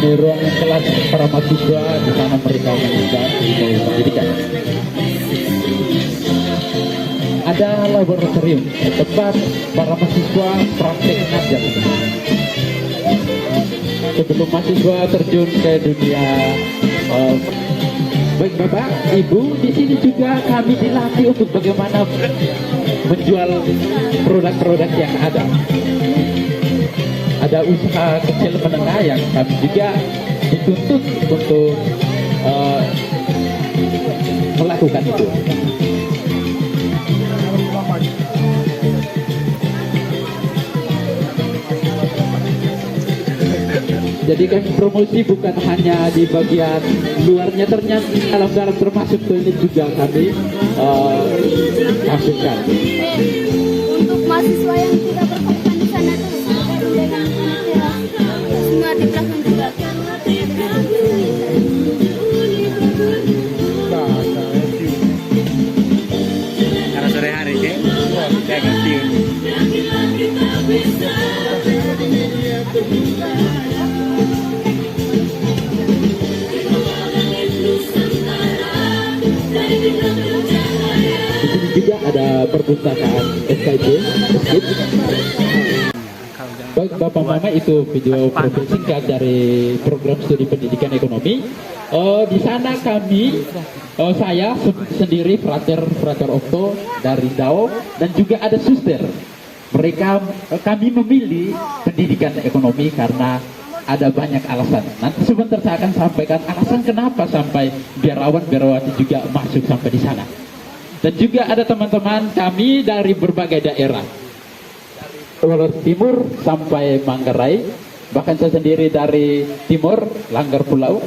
Di ruang kelas para mahasiswa, di sana mereka mengajar ilmu pendidikan. Ada laboratorium tempat para mahasiswa praktek ngajar. Sebelum mahasiswa terjun ke dunia, baik Bapak, Ibu, di sini juga kami dilatih untuk bagaimana menjual produk-produk yang ada. Ada usaha kecil menengah yang kami juga dituntut untuk melakukan itu. Jadi kami promosi bukan hanya di bagian luarnya, ternyata dalam termasuk toilet juga kami masukkan. Untuk mahasiswa yang tidak berkompeten di sana tuh semua di belakang juga. Karena sore hari ya, saya ganti. Di sini juga ada perpustakaan SKJ. Baik Bapak Mama, itu video profil singkat dari program studi pendidikan ekonomi. Di sana kami, saya sendiri Frater Okto dari DAO, dan juga ada suster. Kami memilih pendidikan ekonomi karena ada banyak alasan. Nanti sebentar saya akan sampaikan alasan kenapa sampai biarawan-biarawati juga masuk sampai di sana. Dan juga ada teman-teman kami dari berbagai daerah, Ulur Timur sampai Manggarai. Bahkan saya sendiri dari Timur, Langgar Pulau.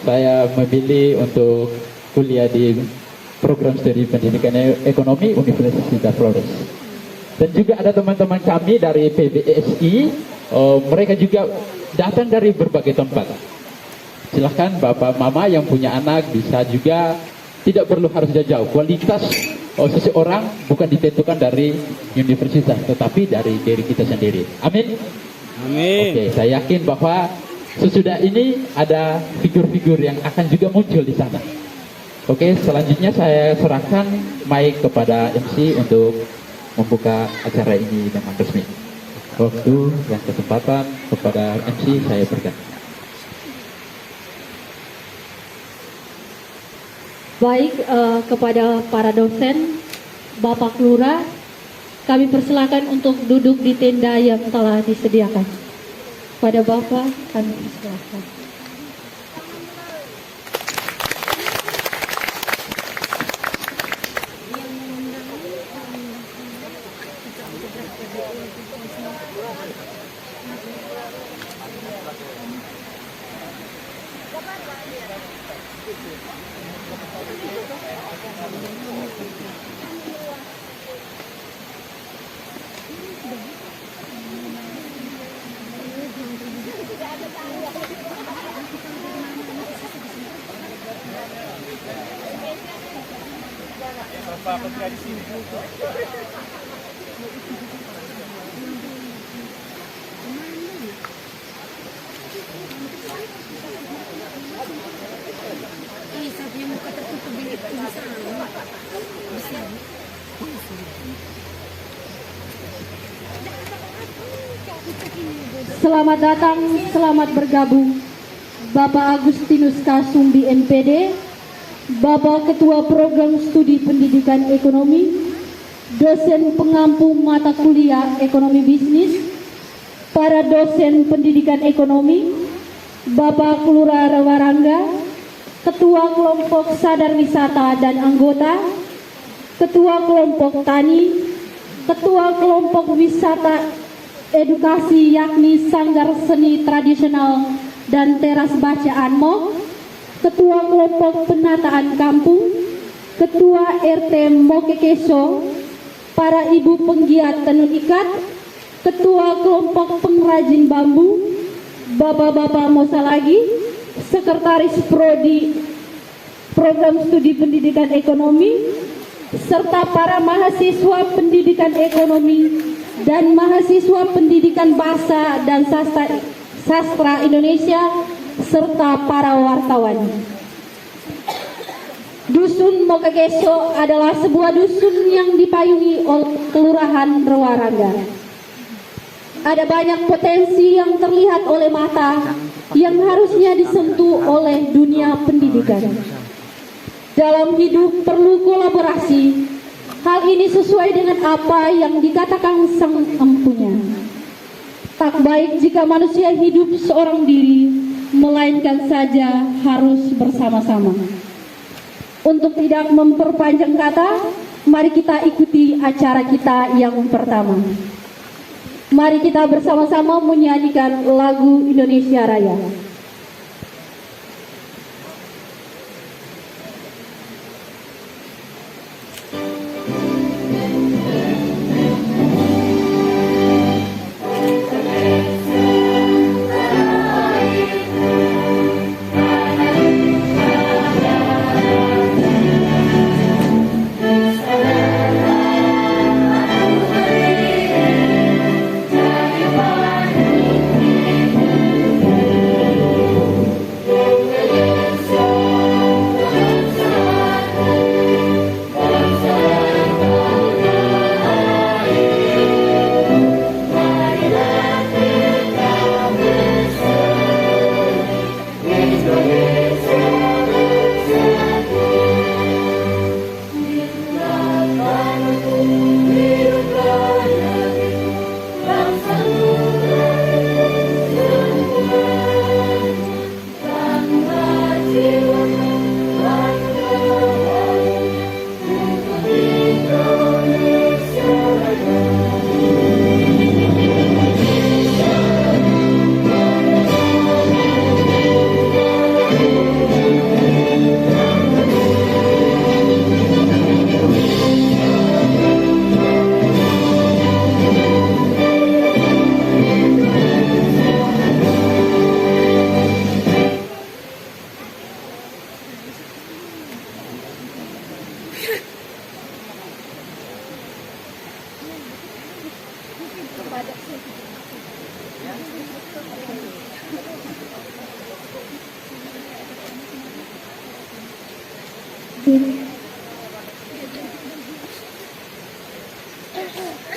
Saya memilih untuk kuliah di program studi pendidikan ekonomi Universitas Flores. Dan juga ada teman-teman kami dari PBSI, mereka juga datang dari berbagai tempat. Silahkan Bapak Mama yang punya anak bisa juga, tidak perlu harus jauh. Kualitas seseorang bukan ditentukan dari universitas, tetapi dari diri kita sendiri. Amin. Amin. Oke, saya yakin bahwa sesudah ini ada figur-figur yang akan juga muncul di sana. Oke, selanjutnya saya serahkan mic kepada MC untuk membuka acara ini dengan resmi. Waktu dan kesempatan kepada MC saya berikan. Baik, kepada para dosen, Bapak Lurah, kami persilakan untuk duduk di tenda yang telah disediakan. Pada Bapak, kami persilakan. Selamat datang, selamat bergabung Bapak Agustinus Kasumbi MPD, Bapak Ketua Program Studi Pendidikan Ekonomi, dosen pengampu mata kuliah Ekonomi Bisnis, para dosen pendidikan ekonomi, Bapak Kelurahan Rawarangga, Ketua Kelompok Sadar Wisata dan anggota, Ketua Kelompok Tani, Ketua Kelompok Wisata Edukasi yakni Sanggar Seni Tradisional dan Teras Bacaan MOK, Ketua Kelompok Penataan Kampung, Ketua RT Mokekeso, para ibu penggiat tenun ikat, Ketua Kelompok Pengrajin Bambu, Bapak-bapak Mosalagi, Sekretaris Prodi Program Studi Pendidikan Ekonomi, serta para mahasiswa pendidikan ekonomi dan mahasiswa pendidikan bahasa dan sastra Indonesia serta para wartawan. Dusun Mokageso adalah sebuah dusun yang dipayungi oleh Kelurahan Rewarangga. Ada banyak potensi yang terlihat oleh mata yang harusnya disentuh oleh dunia pendidikan. Dalam hidup perlu kolaborasi. Hal ini sesuai dengan apa yang dikatakan sang empunya. Tak baik jika manusia hidup seorang diri, melainkan saja harus bersama-sama. Untuk tidak memperpanjang kata, mari kita ikuti acara kita yang pertama. Mari kita bersama-sama menyanyikan lagu Indonesia Raya.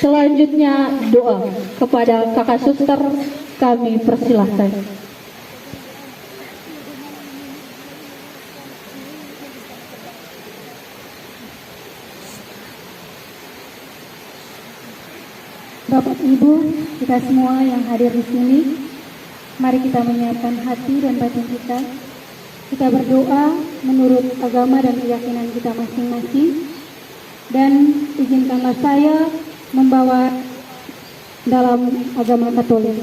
Selanjutnya doa kepada kakak suster, kami persilahkan. Bapak Ibu, kita semua yang hadir di sini, mari kita menyiapkan hati dan batin kita. Kita berdoa menurut agama dan keyakinan kita masing-masing. Dan izinkanlah saya membawa dalam agama Katolik.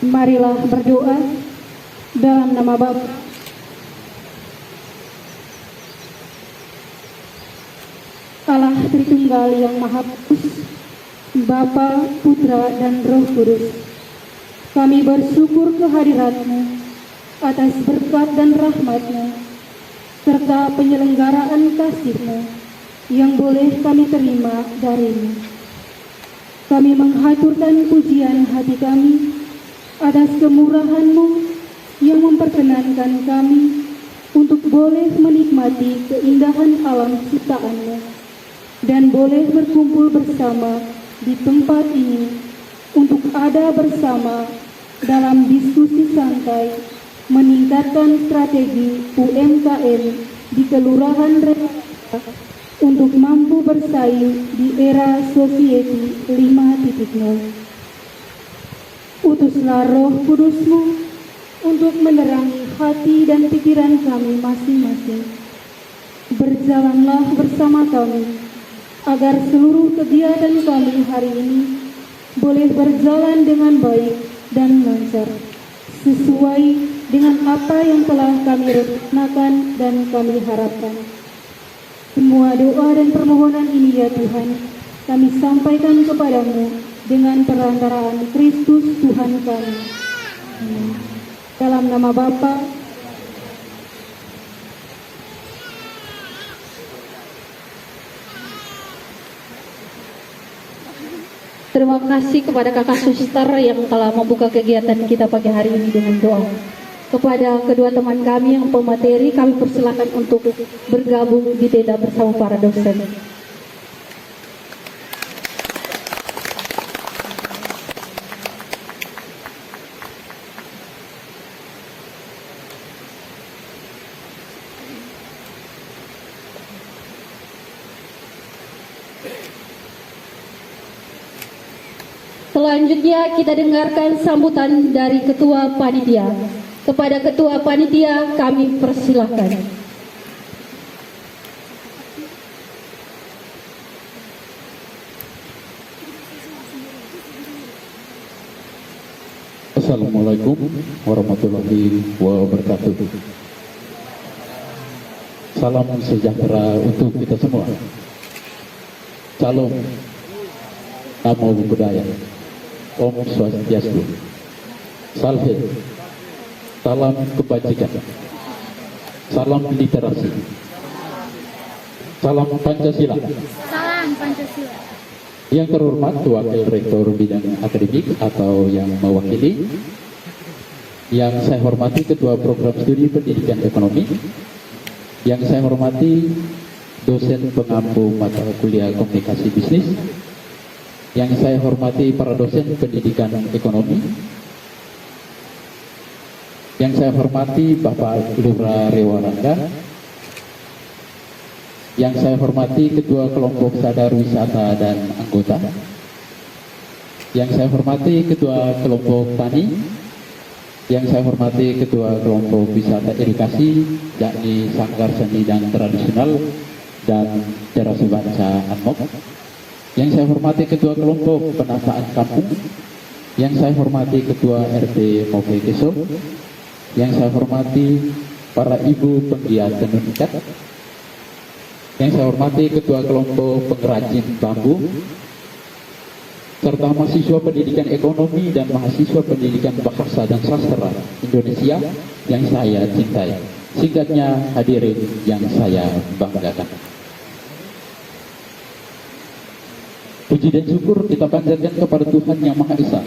Marilah berdoa dalam nama Bapa, Allah Tritunggal yang Maha Kudus, Bapa, Putra, dan Roh Kudus. Kami bersyukur kehadirat-Mu atas berkat dan rahmat-Mu serta penyelenggaraan kasih-Mu yang boleh kami terima dari-Mu. Kami menghaturkan pujian hati kami atas kemurahan-Mu yang memperkenankan kami untuk boleh menikmati keindahan alam ciptaan-Mu dan boleh berkumpul bersama di tempat ini untuk ada bersama dalam diskusi santai meningkatkan strategi UMKM di Kelurahan Rewarangga untuk mampu bersaing di era Society 5.0. Utuslah Roh Kudus-Mu untuk menerangi hati dan pikiran kami masing-masing. Berjalanlah bersama kami agar seluruh kegiatan kami hari ini boleh berjalan dengan baik dan lancar, sesuai dengan apa yang telah kami rencanakan dan kami harapkan. Semua doa dan permohonan ini ya Tuhan, kami sampaikan kepadamu dengan perantaraan Kristus Tuhan kami. Amin. Dalam nama Bapa, Terima kasih kepada kakak suster yang telah membuka kegiatan kita pagi hari ini dengan doa. Kepada kedua teman kami yang pemateri, kami persilakan untuk bergabung di tenda bersama para dosen. Selanjutnya kita dengarkan sambutan dari Ketua Panitia. Kepada Ketua Panitia kami persilahkan. Assalamualaikum warahmatullahi wabarakatuh. Salam sejahtera untuk kita semua. Salam Namo Buddhaya. Om Swastiastu. Salve. Salam kebajikan. Salam literasi. Salam Pancasila. Salam Pancasila. Yang terhormat Wakil Rektor Bidang Akademik atau yang mewakili, yang saya hormati Ketua Program Studi Pendidikan Ekonomi, yang saya hormati dosen pengampu mata kuliah Komunikasi Bisnis, yang saya hormati para dosen pendidikan ekonomi, yang saya hormati Bapak Lurah Rewarangga, yang saya hormati Ketua Kelompok Sadar Wisata dan Anggota, yang saya hormati Ketua Kelompok Tani, yang saya hormati Ketua Kelompok Wisata Edukasi, yakni Sanggar Seni dan Tradisional dan Terasi Bangsa Anmok, yang saya hormati Ketua Kelompok Penataan Kampung, yang saya hormati Ketua RT Moke Keso, yang saya hormati para ibu penggiat tenun ikat, yang saya hormati Ketua Kelompok Pengrajin Bambu, serta mahasiswa pendidikan ekonomi dan mahasiswa pendidikan bahasa dan sastra Indonesia yang saya cintai. Singkatnya, hadirin yang saya banggakan. Puji dan syukur kita panjatkan kepada Tuhan Yang Maha Esa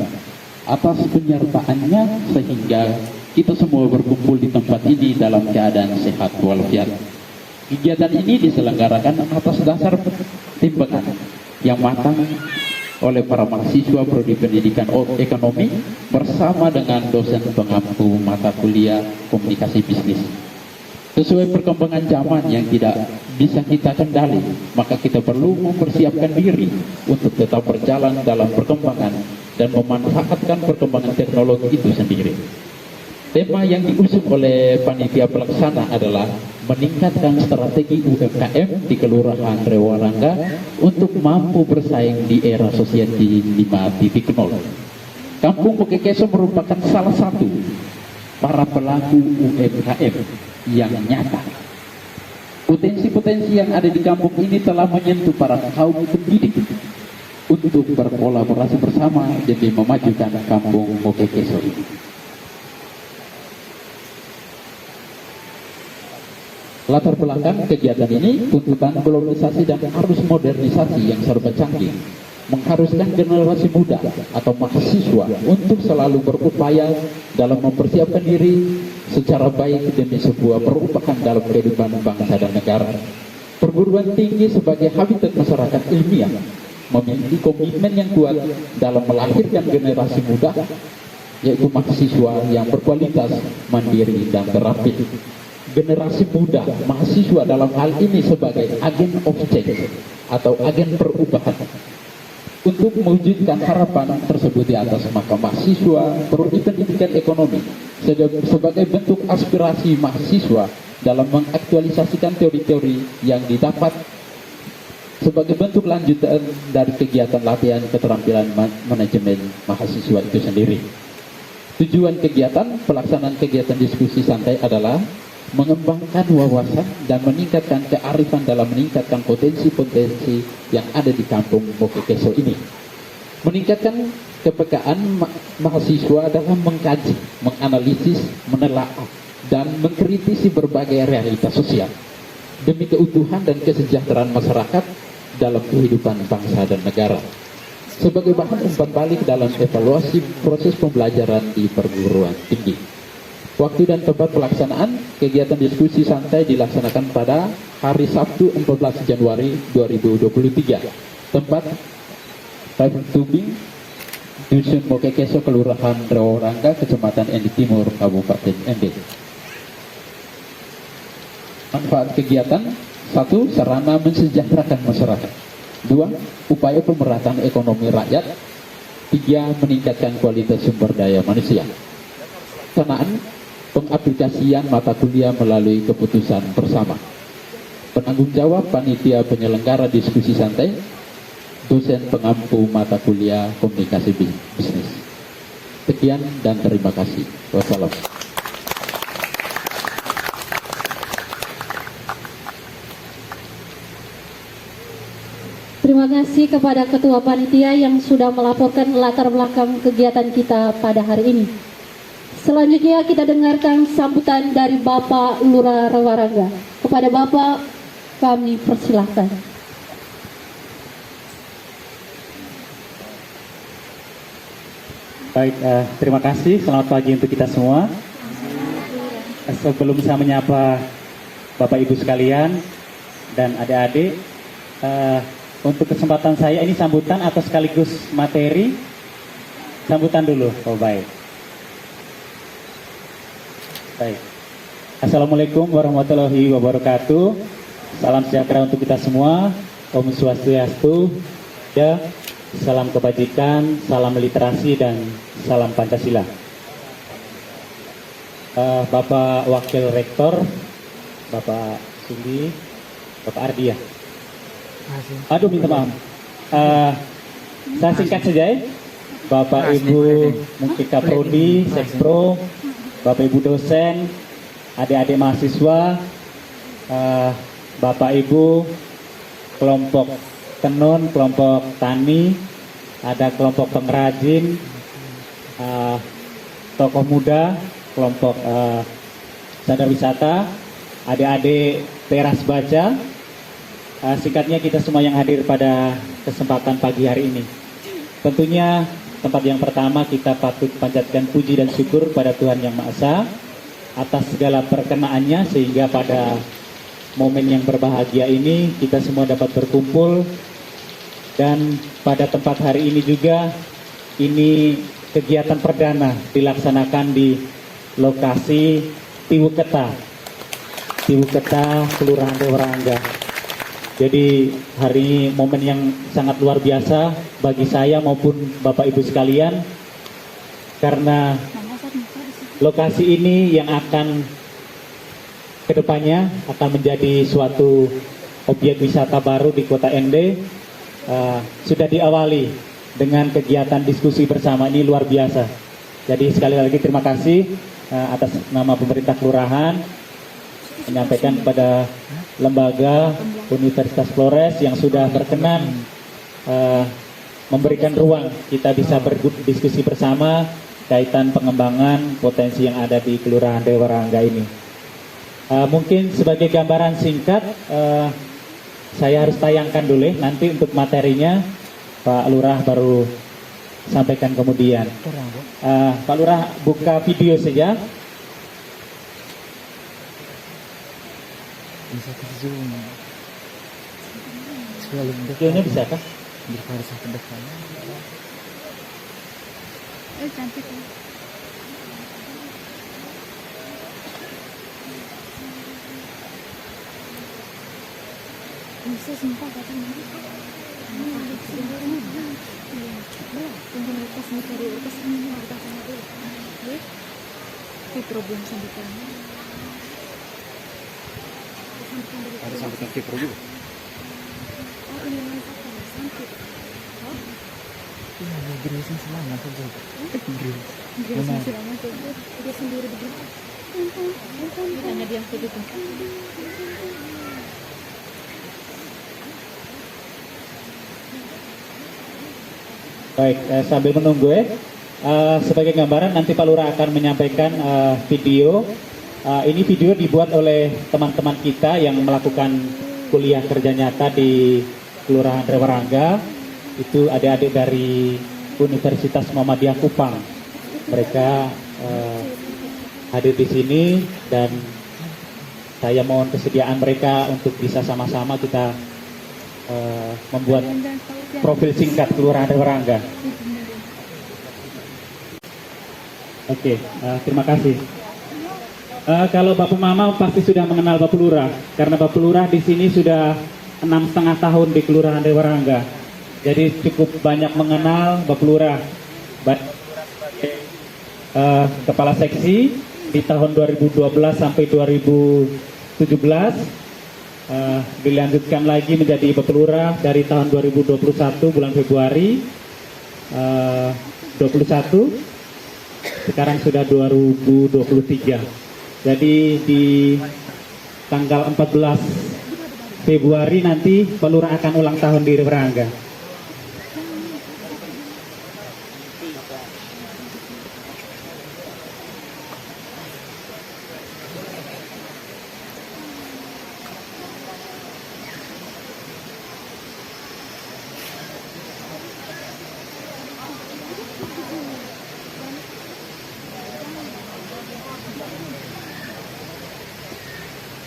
atas penyertaannya sehingga kita semua berkumpul di tempat ini dalam keadaan sehat walafiat. Kegiatan ini diselenggarakan atas dasar timbangan yang matang oleh para mahasiswa Prodi Pendidikan Ekonomi bersama dengan dosen pengampu mata kuliah Komunikasi Bisnis. Sesuai perkembangan zaman yang tidak bisa kita kendali, maka kita perlu mempersiapkan diri untuk tetap berjalan dalam perkembangan dan memanfaatkan perkembangan teknologi itu sendiri. Tema yang diusung oleh panitia pelaksana adalah meningkatkan strategi UMKM di Kelurahan Rewarangga untuk mampu bersaing di era Society 5.0. Kampung Moke Keso merupakan salah satu para pelaku UMKM yang nyata. Potensi-potensi yang ada di kampung ini telah menyentuh para kaum pendidik untuk berkolaborasi bersama demi memajukan kampung Moke Keso ini. Latar belakang kegiatan ini tuntutan globalisasi dan arus modernisasi yang serba canggih mengharuskan generasi muda atau mahasiswa untuk selalu berupaya dalam mempersiapkan diri secara baik demi sebuah perubahan dalam kehidupan bangsa dan negara. Perguruan tinggi sebagai habitat masyarakat ilmiah memiliki komitmen yang kuat dalam melahirkan generasi muda, yaitu mahasiswa yang berkualitas, mandiri, dan terampil. Generasi muda, mahasiswa dalam hal ini sebagai agen of change atau agen perubahan. Untuk mewujudkan harapan tersebut di atas, maka mahasiswa Prodi Pendidikan Ekonomi sebagai bentuk aspirasi mahasiswa dalam mengaktualisasikan teori-teori yang didapat sebagai bentuk lanjutan dari kegiatan latihan keterampilan manajemen mahasiswa itu sendiri. Tujuan kegiatan, pelaksanaan kegiatan diskusi santai adalah mengembangkan wawasan dan meningkatkan kearifan dalam meningkatkan potensi-potensi yang ada di kampung Moke Keso ini. Meningkatkan kepekaan mahasiswa dalam mengkaji, menganalisis, menelaah, dan mengkritisi berbagai realitas sosial demi keutuhan dan kesejahteraan masyarakat dalam kehidupan bangsa dan negara. sebagai bahan umpan balik dalam evaluasi proses pembelajaran di perguruan tinggi. Waktu dan tempat pelaksanaan kegiatan diskusi santai dilaksanakan pada hari Sabtu 14 Januari 2023. Tempat Private Tubing, Dusun Mokekeso, Kelurahan Rawarangga, Kecamatan Endi Timur, Kabupaten Endi. Manfaat kegiatan: 1. Sarana mensejahterakan masyarakat. 2. Upaya pemerataan ekonomi rakyat. 3. Meningkatkan kualitas sumber daya manusia. Pelaksanaan: pengaplikasian mata kuliah melalui keputusan bersama. Penanggung jawab panitia penyelenggara diskusi santai, dosen pengampu mata kuliah komunikasi bisnis. Sekian dan terima kasih. Wassalam. Terima kasih kepada Ketua Panitia yang sudah melaporkan latar belakang kegiatan kita pada hari ini. Selanjutnya kita dengarkan sambutan dari Bapak Lurah Rawarangga. Kepada Bapak kami persilahkan. Baik, terima kasih. Selamat pagi untuk kita semua. Sebelum saya menyapa Bapak Ibu sekalian dan adik-adik, untuk kesempatan saya ini sambutan atau sekaligus materi? Sambutan dulu. Oh, baik. Baik. Assalamualaikum warahmatullahi wabarakatuh. Salam sejahtera untuk kita semua. Om Swastiastu. Ya. Salam kebajikan, salam literasi dan salam Pancasila. Bapak Wakil Rektor, Bapak Sindi, Bapak Ardia. Aduh, minta maaf. Saya singkat saja ya. Bapak Ibu Mukika Prodi, Sekpro, Bapak Ibu dosen, adik-adik mahasiswa, Bapak Ibu kelompok tenun, kelompok tani, ada kelompok pengrajin, tokoh muda, kelompok sadar wisata, adik-adik teras baca. Singkatnya kita semua yang hadir pada kesempatan pagi hari ini. Tentunya tempat yang pertama kita patut panjatkan puji dan syukur pada Tuhan Yang Maha Esa atas segala perkenaannya sehingga pada momen yang berbahagia ini kita semua dapat berkumpul. Dan pada tempat hari ini juga ini kegiatan perdana dilaksanakan di lokasi Tiwuketa, Kelurahan Rawarangga. Jadi hari ini momen yang sangat luar biasa bagi saya maupun Bapak Ibu sekalian, karena lokasi ini yang akan kedepannya akan menjadi suatu objek wisata baru di Kota Ende. Sudah diawali dengan kegiatan diskusi bersama, ini luar biasa. Jadi sekali lagi terima kasih atas nama pemerintah kelurahan, menyampaikan kepada lembaga Universitas Flores yang sudah berkenan memberikan ruang kita bisa berdiskusi bersama kaitan pengembangan potensi yang ada di Kelurahan Rawarangga ini. Mungkin sebagai gambaran singkat, saya harus tayangkan dulu nanti untuk materinya Pak Lurah baru sampaikan kemudian. Pak Lurah buka video saja. Bisa ke zoom. Videonya bisa kah? Bisa harus ke depan. Cantik. Bisa sumpah katanya. Tunggu lepas nih dari lepas ini harus sama dia. Oke, problem sambutan. Ada sambutan Kipro juga. Oh, ini yang sampai. Iya, Grace selama saja. Grace. Dia selama saja. Dia sendiri begini. Hanya diam begitu. Baik, sambil menunggu sebagai gambaran nanti Pak Lurah akan menyampaikan video. Ini video dibuat oleh teman-teman kita yang melakukan kuliah kerja nyata di Kelurahan Rawarangga. Itu adik-adik dari Universitas Muhammadiyah Kupang. Mereka hadir di sini dan saya mohon kesediaan mereka untuk bisa sama-sama kita membuat profil singkat Kelurahan Rewarangga. Oke, terima kasih. Kalau Bapak Mama pasti sudah mengenal Bapak Lurah, karena Bapak Lurah di sini sudah 6,5 tahun di Kelurahan Rewarangga. Jadi cukup banyak mengenal Bapak Lurah. Kepala seksi di tahun 2012 sampai 2017, dilanjutkan lagi menjadi Bapak Lurah dari tahun 2021 bulan Februari 21, sekarang sudah 2023. Jadi di tanggal 14 Februari nanti Pak Lurah akan ulang tahun di Rewarangga.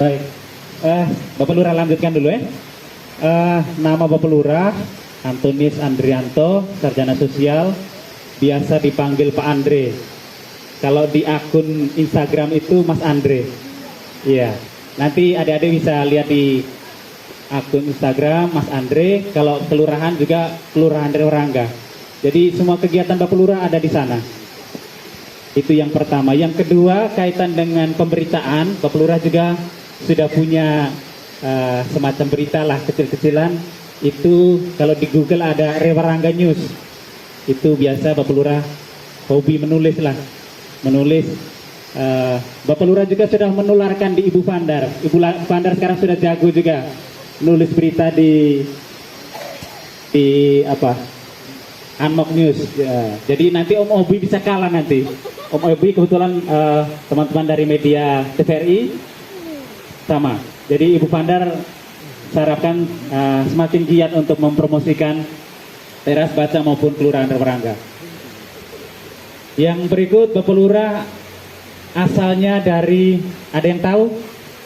Baik, Bapak Lurah lanjutkan dulu ya. Nama Bapak Lurah Antonius Andrianto, sarjana sosial, biasa dipanggil Pak Andre. Kalau di akun Instagram itu Mas Andre. Iya, nanti adik-adik bisa lihat di akun Instagram Mas Andre. Kalau kelurahan juga Kelurahan Rewarangga. Jadi semua kegiatan Bapak Lurah ada di sana. Itu yang pertama. Yang kedua, kaitan dengan pemberitaan, Bapak Lurah juga sudah punya semacam berita lah kecil-kecilan. Itu kalau di Google ada Rewarangga News. Itu biasa Bapak Lurah hobi menulis lah. Menulis. Bapak Lurah juga sudah menularkan di Ibu Vandar. Ibu Vandar sekarang sudah jago juga nulis berita di apa? Unmok News. Jadi nanti Om Obi bisa kalah nanti. Om Obi kebetulan teman-teman dari media TVRI sama. Jadi Ibu Vandar saya harapkan semakin giat untuk mempromosikan teras baca maupun Kelurahan Rewarangga. Yang berikut Bapak Lurah asalnya dari, ada yang tahu?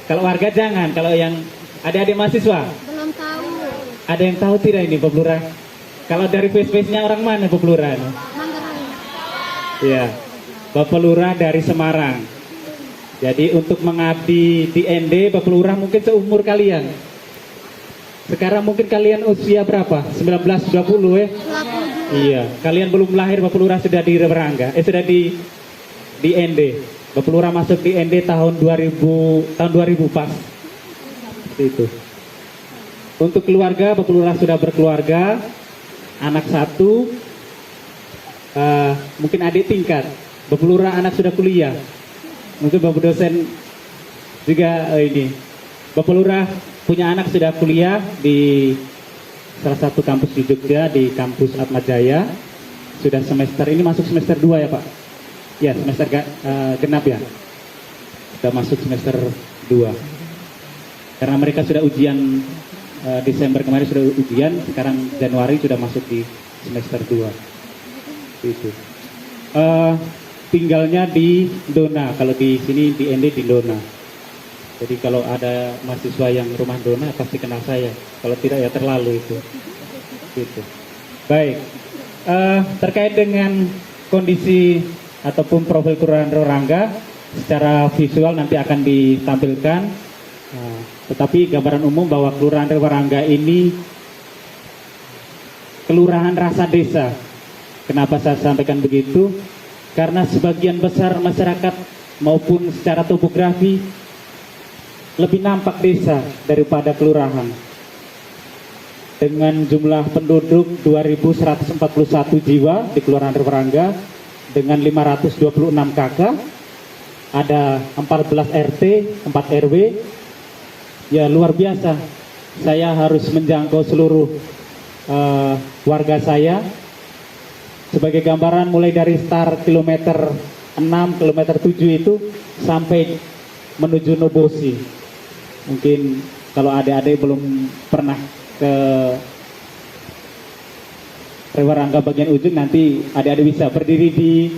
Kalau warga jangan, kalau yang adik-adik mahasiswa. Belum tahu. Ada yang tahu tidak ini Bapak Lurah? Kalau dari face-face-nya orang mana Bapak Lurah? Manggarai. Iya. Bapak Lurah dari Semarang. Jadi untuk mengabdi di ND, Bapak Lurah mungkin seumur kalian. Sekarang mungkin kalian usia berapa? 19, 20 ya? 20. Iya, kalian belum lahir Bapak Lurah sudah di Rewarangga. Sudah di ND. Bapak Lurah masuk di ND tahun 2000 pas. Seperti itu. Untuk keluarga, Bapak Lurah sudah berkeluarga, anak 1, mungkin adik tingkat. Bapak Lurah anak sudah kuliah. Mungkin Bapak dosen juga ini. Bapak Lurah punya anak sudah kuliah di salah satu kampus di Jogja, di kampus Atmajaya. Sudah semester ini masuk semester 2 ya Pak? Ya, semester genap ya. Sudah masuk semester 2. Karena mereka sudah ujian Desember kemarin sudah ujian, sekarang Januari sudah masuk di semester 2. Itu. Tinggalnya di Dona, kalau di sini di ND di Dona. Jadi kalau ada mahasiswa yang rumah Dona pasti kenal saya. Kalau tidak ya terlalu itu. Gitu. Baik. Terkait dengan kondisi ataupun profil Kelurahan Rewarangga secara visual nanti akan ditampilkan. Tetapi gambaran umum bahwa Kelurahan Rewarangga ini kelurahan rasa desa. Kenapa saya sampaikan begitu? Karena sebagian besar masyarakat maupun secara topografi lebih nampak desa daripada kelurahan. Dengan jumlah penduduk 2.141 jiwa di Kelurahan Rewarangga dengan 526 KK, ada 14 RT, 4 RW. Ya luar biasa. Saya harus menjangkau seluruh warga saya. Sebagai gambaran mulai dari start kilometer 6, kilometer 7 itu sampai menuju Nobosi. Mungkin kalau adik-adik belum pernah ke Rewarangga bagian ujung, nanti adik-adik bisa berdiri di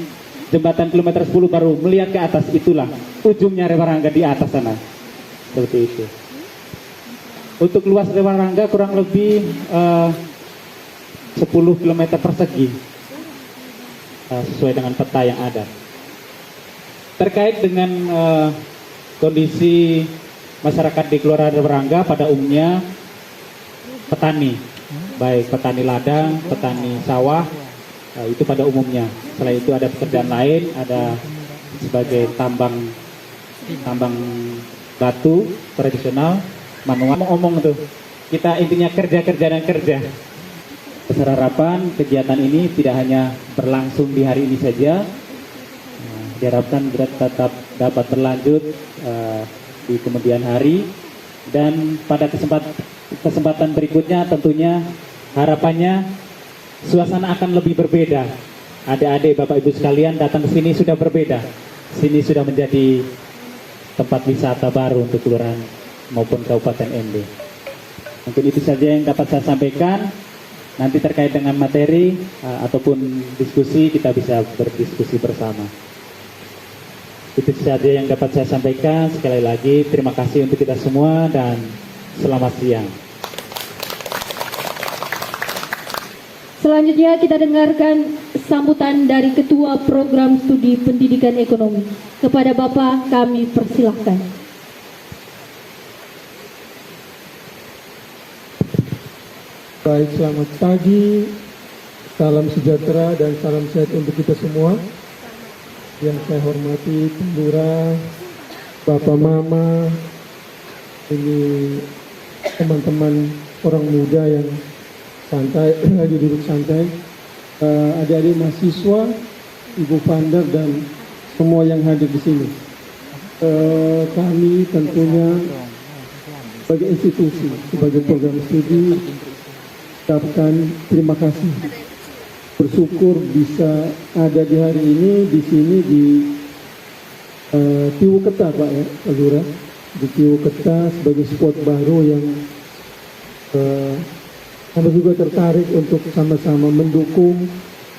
jembatan kilometer 10 baru melihat ke atas, itulah ujungnya Rewarangga di atas sana. Seperti itu. Untuk luas Rewarangga kurang lebih 10 km persegi sesuai dengan peta yang ada. Terkait dengan kondisi masyarakat di Kelurahan Rewarangga pada umumnya petani, baik petani ladang, petani sawah, itu pada umumnya. Setelah itu ada pekerjaan lain, ada sebagai tambang batu tradisional, manual. Ngomong tuh, kita intinya kerja dan kerja. Besar harapan kegiatan ini tidak hanya berlangsung di hari ini saja, diharapkan tetap dapat berlanjut di kemudian hari, dan pada kesempatan berikutnya tentunya harapannya suasana akan lebih berbeda. Adik-adik, Bapak Ibu sekalian datang ke sini sudah berbeda. Sini sudah menjadi tempat wisata baru untuk kelurahan maupun Kabupaten ND. Mungkin itu saja yang dapat saya sampaikan. Nanti terkait dengan materi ataupun diskusi kita bisa berdiskusi bersama. Itu saja yang dapat saya sampaikan. Sekali lagi terima kasih untuk kita semua dan selamat siang. Selanjutnya kita dengarkan sambutan dari Ketua Program Studi Pendidikan Ekonomi. Kepada Bapak kami persilahkan. Baik, selamat pagi, salam sejahtera dan salam sehat untuk kita semua. Yang saya hormati Pak Lurah, Bapak Mama, ini teman-teman orang muda yang santai, lagi duduk santai, adik-adik mahasiswa, Ibu Pandar dan semua yang hadir di sini. Kami tentunya sebagai institusi, sebagai program studi, ucapkan terima kasih, bersyukur bisa ada di hari ini di sini di Tiwuketa, Pak ya, Pak Lurah, di Tiwuketa sebagai spot baru yang kami juga tertarik untuk sama-sama mendukung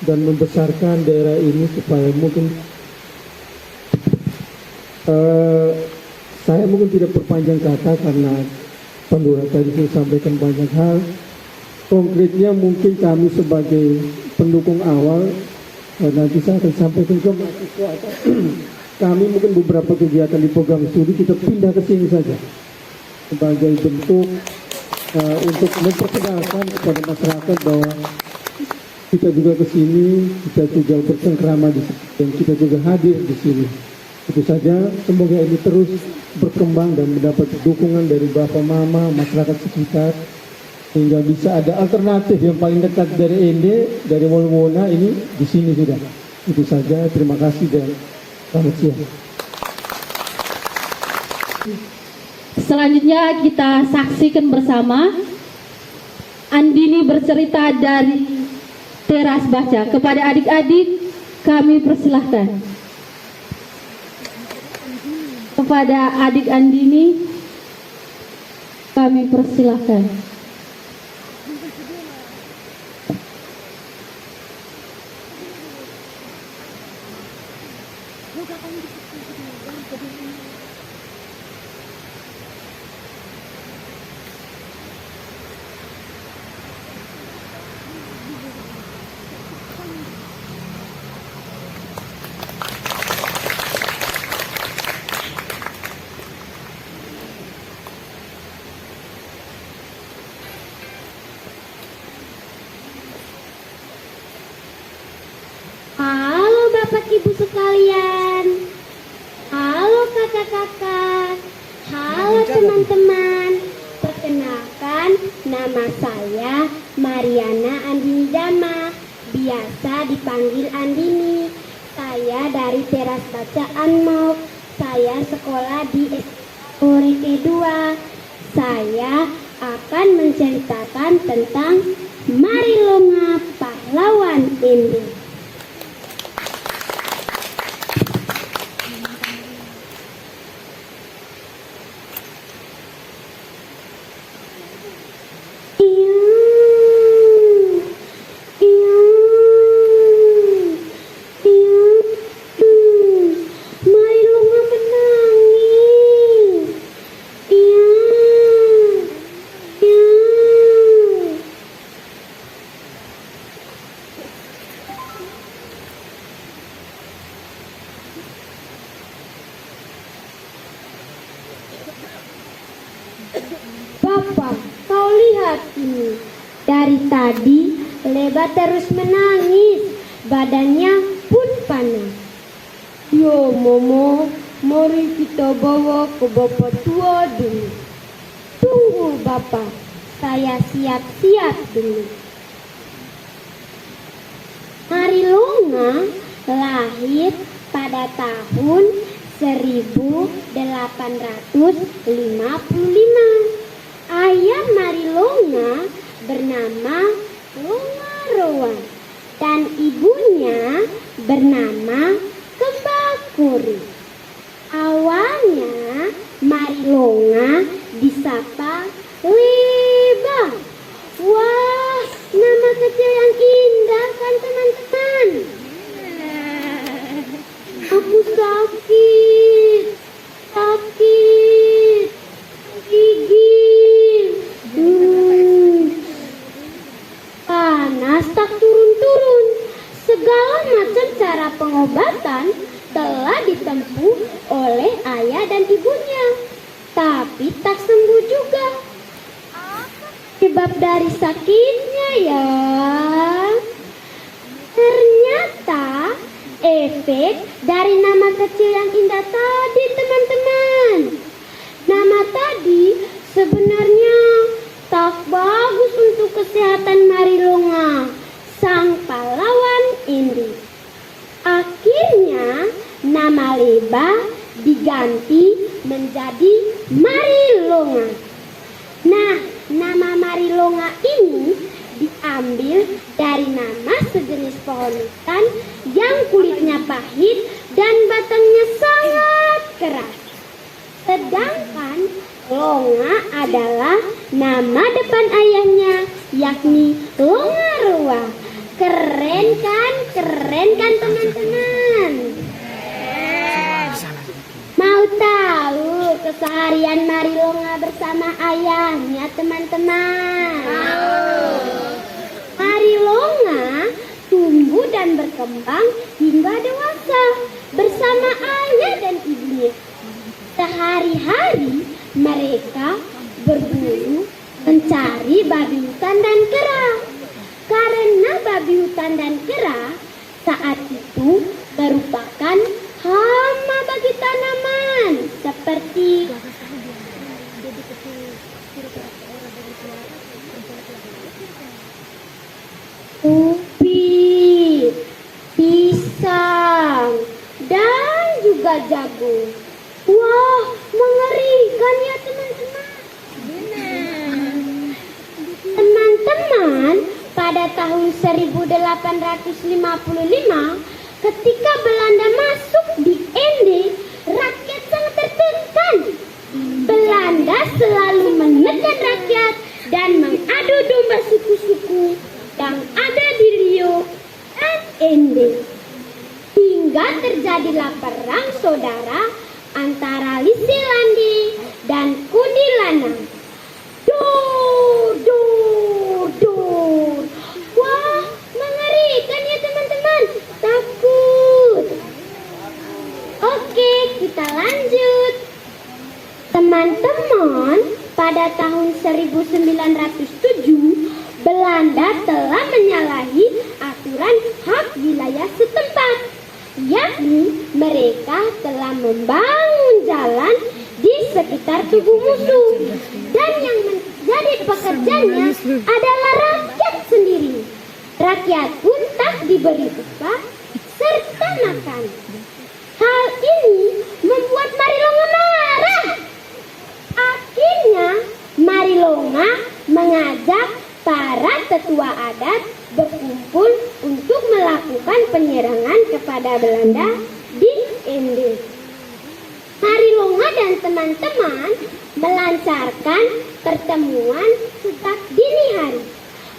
dan membesarkan daerah ini supaya mungkin saya mungkin tidak perpanjang kata karena Pak Lurah tadi sudah sampaikan banyak hal. Konkretnya mungkin kami sebagai pendukung awal, nanti saya akan sampaikan ke mahasiswa. Kami mungkin beberapa kegiatan di program studi kita pindah ke sini saja sebagai bentuk untuk memperkenalkan kepada masyarakat bahwa kita juga ke sini, kita juga bersengkrama di sini, dan kita juga hadir di sini. Itu saja, semoga ini terus berkembang dan mendapat dukungan dari Bapak Mama, masyarakat sekitar, sehingga bisa ada alternatif yang paling dekat dari ND, dari Wolwona ini di sini sudah. Itu saja, terima kasih dan selamat siang. Selanjutnya kita saksikan bersama Andini bercerita dari teras baca. Kepada adik-adik kami persilahkan. Kepada adik Andini kami persilahkan. Halo Bapak Ibu sekalian, halo kakak-kakak, halo teman-teman. Perkenalkan, nama saya Mariana Andini Dama, biasa dipanggil Andini. Saya dari Teras Baca Anmok. Saya sekolah di SMP 2. Saya akan menceritakan tentang Marilonga Pahlawan ND. Iya, Dari tadi Leba terus menangis, badannya pun panas. Yo Momo, mari kita bawa ke Bapak tua dulu. Tunggu Bapak, saya siap-siap dulu. Marilonga lahir pada tahun 1855. Ayah Marilonga bernama Longaroa dan ibunya bernama Kembakuri. Awalnya Marilonga disapa Leba. Wah, nama kecil yang indah kan teman-teman. Aku sakit, gigil. Panas tak turun-turun. Segala macam cara pengobatan telah ditempuh oleh ayah dan ibunya, tapi tak sembuh juga. Sebab dari sakitnya ya, ternyata efek dari nama kecil yang indah tadi teman-teman. Nama tadi sebenarnya tak bagus untuk kesehatan Marilonga, sang pahlawan Indi. Akhirnya nama Leba diganti menjadi Marilonga. Nah, nama Marilonga ini diambil dari nama sejenis pohon hutan yang kulitnya pahit dan batangnya sangat keras. Sedangkan Longa adalah nama depan ayahnya, yakni Longaroa. Keren kan teman-teman? Mau tahu keseharian Marilonga bersama ayahnya teman-teman? Marilonga tumbuh dan berkembang hingga dewasa bersama ayah dan ibunya. Sehari-hari mereka berburu mencari babi hutan dan kera. Karena babi hutan dan kera saat itu merupakan hama bagi tanaman seperti ubi, pisang, dan juga jagung. Wah, mengerikan ya teman-teman. Teman-teman, pada tahun 1855, ketika Belanda masuk di ND, rakyat sangat tertekan. Belanda selalu menekan rakyat dan mengadu domba suku-suku yang ada di Rio dan ND. Hingga terjadilah perang saudara antara Lisilandi dan Kundilana. Dor. Wah, mengerikan ya teman-teman. Takut. Oke, kita lanjut. Teman-teman, pada tahun 1907, Belanda telah menyalahi aturan hak wilayah setempat, yakni mereka telah membangun jalan di sekitar tubuh musuh, dan yang menjadi pekerjanya adalah rakyat sendiri. Rakyat pun tak diberi upah serta makan. Hal ini membuat Marilonga marah. Akhirnya Marilonga mengajak para tetua adat berkumpul untuk melakukan penyerangan kepada Belanda di ND. Marilonga dan teman-teman melancarkan pertemuan sejak dini hari.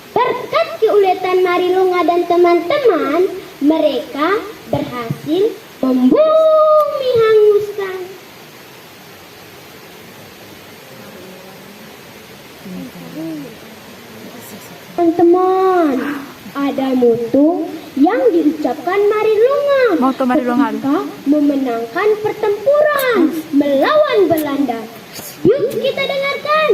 Berkat keuletan Marilonga dan teman-teman, mereka berhasil membumi hanguskan teman-teman. Ada moto yang diucapkan Marilonga ketika memenangkan pertempuran melawan Belanda. Yuk kita dengarkan.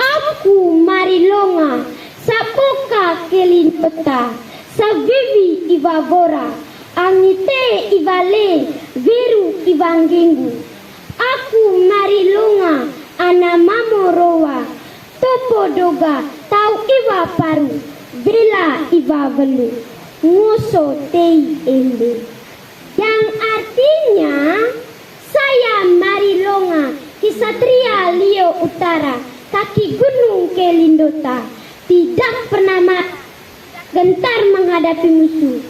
Aku Marilonga, Sapoka Kelintota, Savivi Ivavora, Angite Ivale, Viru Ivanggengu. Aku Marilonga, Anamamorowa, Topodoga, Tau Iva Paru, Bela Iva Velu, Ngoso Tei Embe. Yang artinya, saya Marilonga, Kisatria Lio Utara, kaki gunung Kelindota, tidak pernah gentar menghadapi musuh.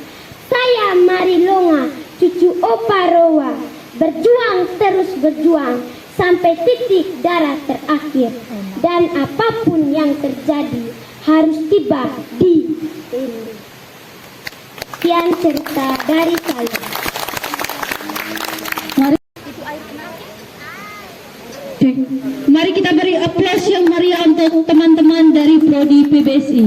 Saya Marilonga, cucu Oparowa, berjuang terus berjuang sampai titik darah terakhir, dan apapun yang terjadi harus tiba di ini. Sekian cerita dari saya. Mari kita beri aplaus yang meriah untuk teman-teman dari Prodi PBSI.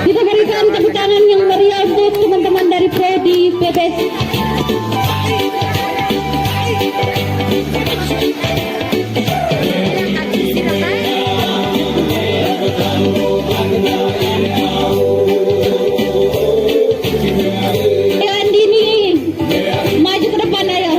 Kita berikan tepuk tangan yang meriah untuk teman-teman dari Prodi PBSI. Andini, maju ke depan ayo.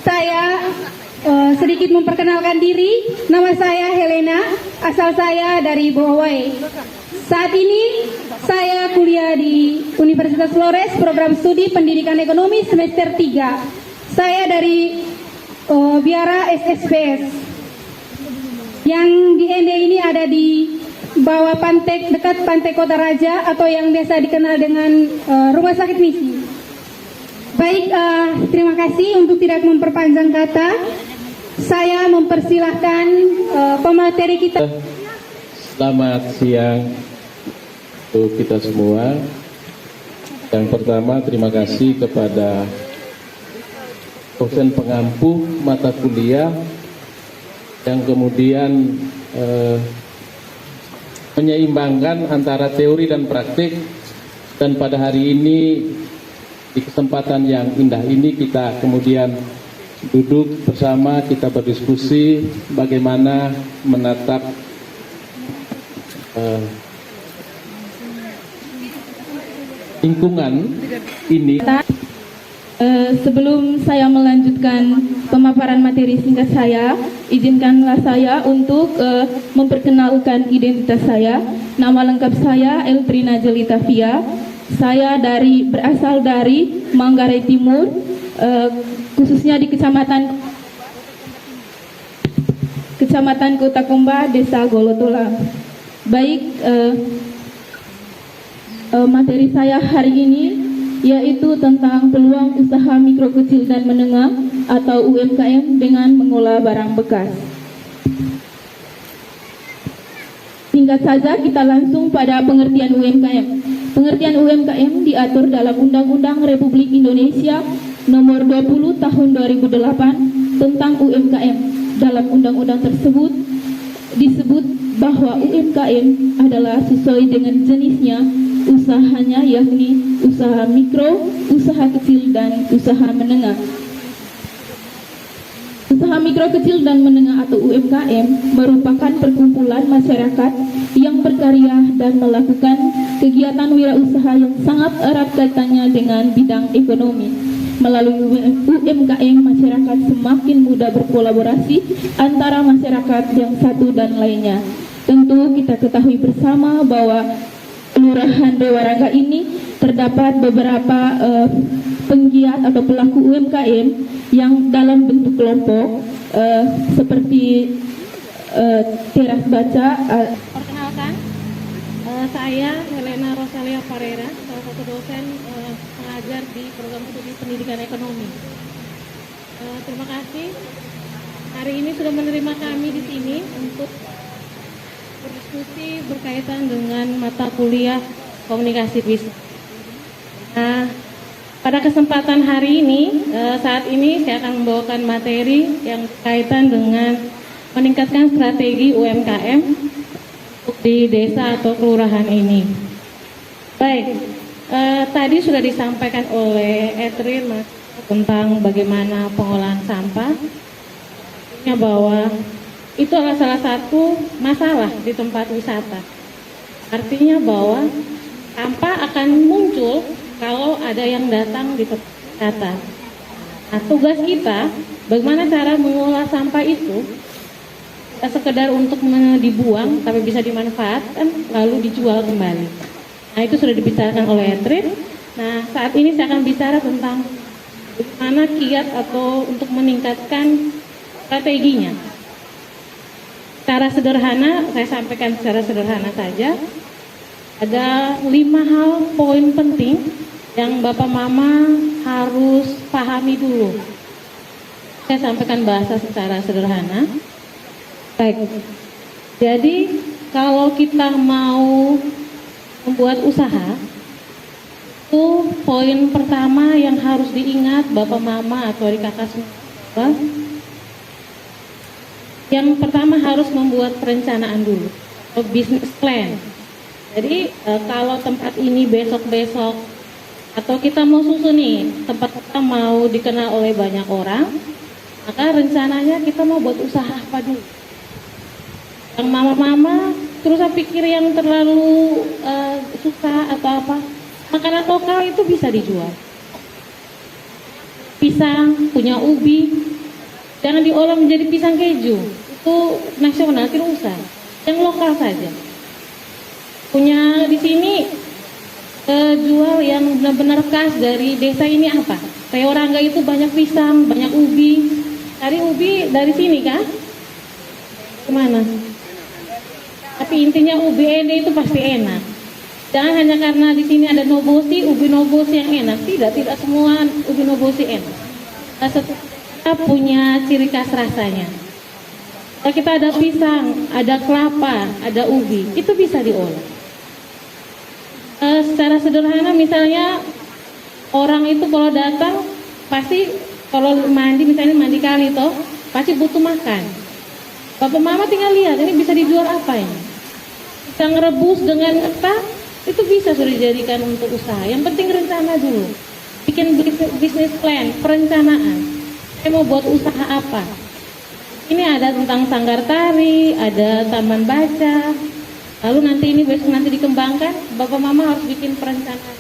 saya sedikit memperkenalkan diri. Nama saya Helena, asal saya dari Bohawai. Saat ini saya kuliah di Universitas Flores, program studi Pendidikan Ekonomi semester 3. Saya dari Biara SSPS. Yang di ND ini ada di bawah Pantek, dekat Pantai Kota Raja atau yang biasa dikenal dengan Rumah Sakit Misi. Baik, terima kasih. Untuk tidak memperpanjang kata, saya mempersilahkan pemateri kita. Selamat siang untuk kita semua. Yang pertama, terima kasih kepada dosen pengampu mata kuliah yang kemudian menyeimbangkan antara teori dan praktik, dan pada hari ini di kesempatan yang indah ini kita kemudian duduk bersama, kita berdiskusi bagaimana menatap lingkungan ini. Sebelum saya melanjutkan pemaparan materi singkat saya, izinkanlah saya untuk memperkenalkan identitas saya. Nama lengkap saya Eltrina Jelita Fia. Saya berasal dari Manggarai Timur, khususnya di Kecamatan Kota Komba, Desa Golotola. Baik, materi saya hari ini yaitu tentang peluang usaha mikro kecil dan menengah atau UMKM dengan mengolah barang bekas. Singkat saja kita langsung pada pengertian UMKM. Pengertian UMKM diatur dalam Undang-Undang Republik Indonesia Nomor 20 Tahun 2008 tentang UMKM. Dalam undang-undang tersebut disebut bahwa UMKM adalah sesuai dengan jenisnya usahanya, yakni usaha mikro, usaha kecil, dan usaha menengah. Usaha mikro kecil dan menengah atau UMKM merupakan perkumpulan masyarakat yang berkarya dan melakukan kegiatan wirausaha yang sangat erat kaitannya dengan bidang ekonomi. Melalui UMKM, masyarakat semakin mudah berkolaborasi antara masyarakat yang satu dan lainnya. Tentu kita ketahui bersama bahwa Kelurahan Dewarangga ini terdapat beberapa penggiat atau pelaku UMKM yang dalam bentuk kelompok seperti Teras Baca. Perkenalkan, saya Helena Rosalia Parera, salah satu dosen pengajar di program studi Pendidikan Ekonomi. Terima kasih hari ini sudah menerima kami di sini untuk berdiskusi berkaitan dengan mata kuliah komunikasi bisnis. Nah, pada kesempatan hari ini, saat ini saya akan membawakan materi yang berkaitan dengan meningkatkan strategi UMKM di desa atau kelurahan ini. Baik, tadi sudah disampaikan oleh Edrin tentang bagaimana pengolahan sampah, bahwa itu adalah salah satu masalah di tempat wisata. Artinya bahwa sampah akan muncul kalau ada yang datang di tempat wisata. Nah, tugas kita bagaimana cara mengolah sampah itu, tidak sekedar untuk dibuang, tapi bisa dimanfaatkan lalu dijual kembali. Nah, itu sudah dibicarakan oleh Edrin. Nah, saat ini saya akan bicara tentang bagaimana kiat atau untuk meningkatkan strateginya. Secara sederhana, saya sampaikan secara sederhana saja. Ada 5 hal poin penting yang Bapak Mama harus pahami dulu. Saya sampaikan bahasa secara sederhana. Baik, jadi kalau kita mau membuat usaha, itu poin pertama yang harus diingat Bapak Mama atau adik kakak semua. Yang pertama harus membuat perencanaan dulu, atau business plan. Jadi kalau tempat ini besok-besok atau kita mau susun nih, tempat kita mau dikenal oleh banyak orang, maka rencananya kita mau buat usaha apa dulu. Yang mama-mama terus pikir yang terlalu susah atau apa, makanan lokal itu bisa dijual. Pisang, punya ubi, Jangan diolah menjadi pisang keju. Itu nasional, tidak usah. Yang lokal saja. Punya di sini jual yang benar-benar khas dari desa ini apa? Reorangga itu banyak pisang, banyak ubi. Cari ubi dari sini kan? Kemana? Tapi intinya ubi ende itu pasti enak. Jangan hanya karena di sini ada nobosi, ubi nobosi yang enak. Tidak semua ubi nobosi enak. Kita punya ciri khas rasanya. Kalau kita ada pisang, ada kelapa, ada ubi, itu bisa diolah. Secara sederhana misalnya orang itu kalau datang pasti kalau mandi misalnya mandi kali toh pasti butuh makan. Bapak mama tinggal lihat ini bisa dijual apa ini. Bisa ngerebus dengan apa itu bisa sudah dijadikan untuk usaha. Yang penting rencana dulu. Bikin bisnis plan, perencanaan. Saya mau buat usaha apa? Ini ada tentang sanggar tari, ada taman baca. Lalu nanti ini besok nanti dikembangkan, bapak mama harus bikin perencanaan.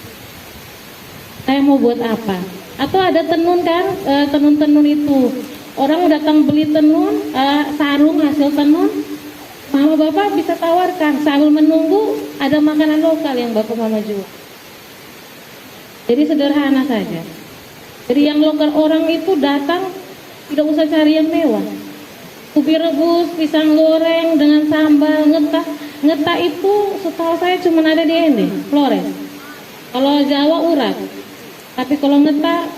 Saya mau buat apa? Atau ada tenun kan, tenun-tenun itu. Orang datang beli tenun, sarung hasil tenun, mama bapak bisa tawarkan sambil menunggu ada makanan lokal yang bapak mama jual. Jadi sederhana saja. Jadi yang lokal orang itu datang tidak usah cari yang mewah. Ubi rebus, pisang goreng dengan sambal, ngetah itu setahu saya cuma ada di Ende, Flores. Kalau Jawa urat, tapi kalau ngetah,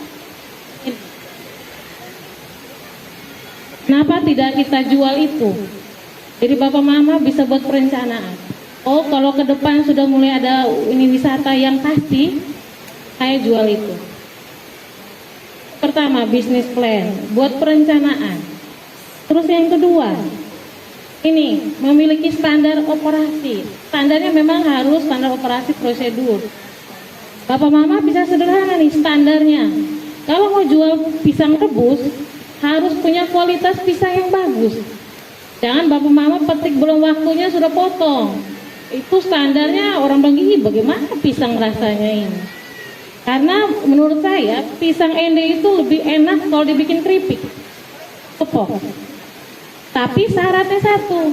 kenapa tidak kita jual itu? Jadi bapak mama bisa buat perencanaan. Oh kalau ke depan sudah mulai ada ini wisata yang pasti, saya jual itu. Pertama bisnis plan, buat perencanaan. Terus yang kedua, ini memiliki standar operasi. Standarnya memang harus standar operasi prosedur. Bapak mama bisa sederhana nih standarnya. Kalau mau jual pisang rebus, harus punya kualitas pisang yang bagus. Jangan bapak mama petik belum waktunya sudah potong. Itu standarnya orang bilang gini, bagaimana pisang rasanya ini? Karena menurut saya pisang ende itu lebih enak kalau dibikin keripik, kepok. Tapi syaratnya satu,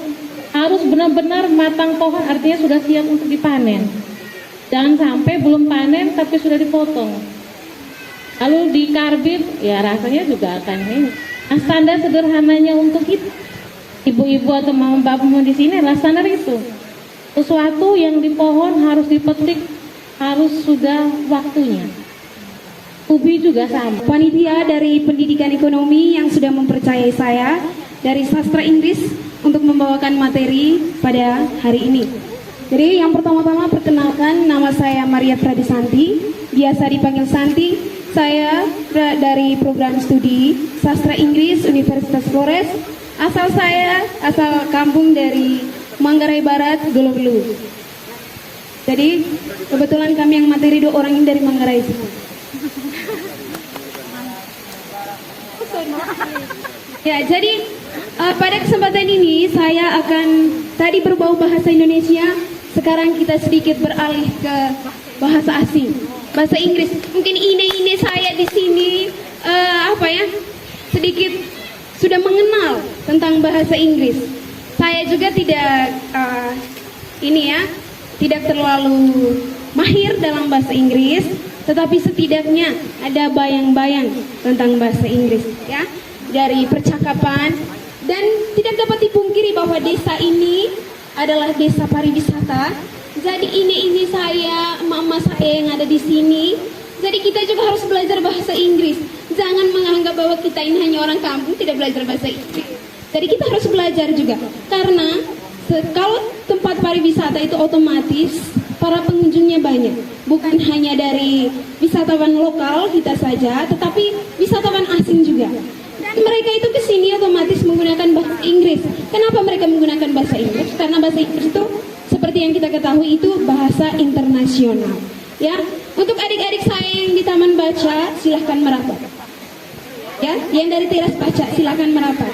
harus benar-benar matang pohon, artinya sudah siap untuk dipanen. Jangan sampai belum panen tapi sudah dipotong. Lalu dikarbit, ya rasanya juga akan ini. Nah, standar sederhananya untuk kita, ibu-ibu atau mama bapak di sini adalah standar itu. Sesuatu yang di pohon harus dipetik, harus sudah waktunya. Ubi juga sama. Panitia dari Pendidikan Ekonomi yang sudah mempercayai saya dari sastra Inggris untuk membawakan materi pada hari ini. Jadi yang pertama-tama perkenalkan, nama saya Maria Pradisanti, biasa dipanggil Santi. Saya dari program studi sastra Inggris Universitas Flores. Asal kampung dari Manggarai Barat, Golobelu. Jadi kebetulan kami yang materi 2 orang ini dari Manggarai semua. Ya, jadi pada kesempatan ini saya akan tadi berbau bahasa Indonesia, sekarang kita sedikit beralih ke bahasa asing, bahasa Inggris. Mungkin ini saya di sini sedikit sudah mengenal tentang bahasa Inggris. Saya juga tidak tidak terlalu mahir dalam bahasa Inggris, tetapi setidaknya ada bayang-bayang tentang bahasa Inggris, ya, dari percakapan. Dan tidak dapat dipungkiri bahwa desa ini adalah desa pariwisata. Jadi ini saya, mama saya yang ada di sini. Jadi kita juga harus belajar bahasa Inggris. Jangan menganggap bahwa kita ini hanya orang kampung tidak belajar bahasa Inggris. Jadi kita harus belajar juga. Karena kalau tempat pariwisata itu otomatis para pengunjungnya banyak. Bukan hanya dari wisatawan lokal kita saja, tetapi wisatawan asing juga. Dan mereka itu ke sini otomatis menggunakan bahasa Inggris. Kenapa mereka menggunakan bahasa Inggris? Karena bahasa Inggris itu seperti yang kita ketahui itu bahasa internasional. Ya, untuk adik-adik saya yang di Taman Baca silahkan merapat. Ya, yang dari teras baca silahkan merapat.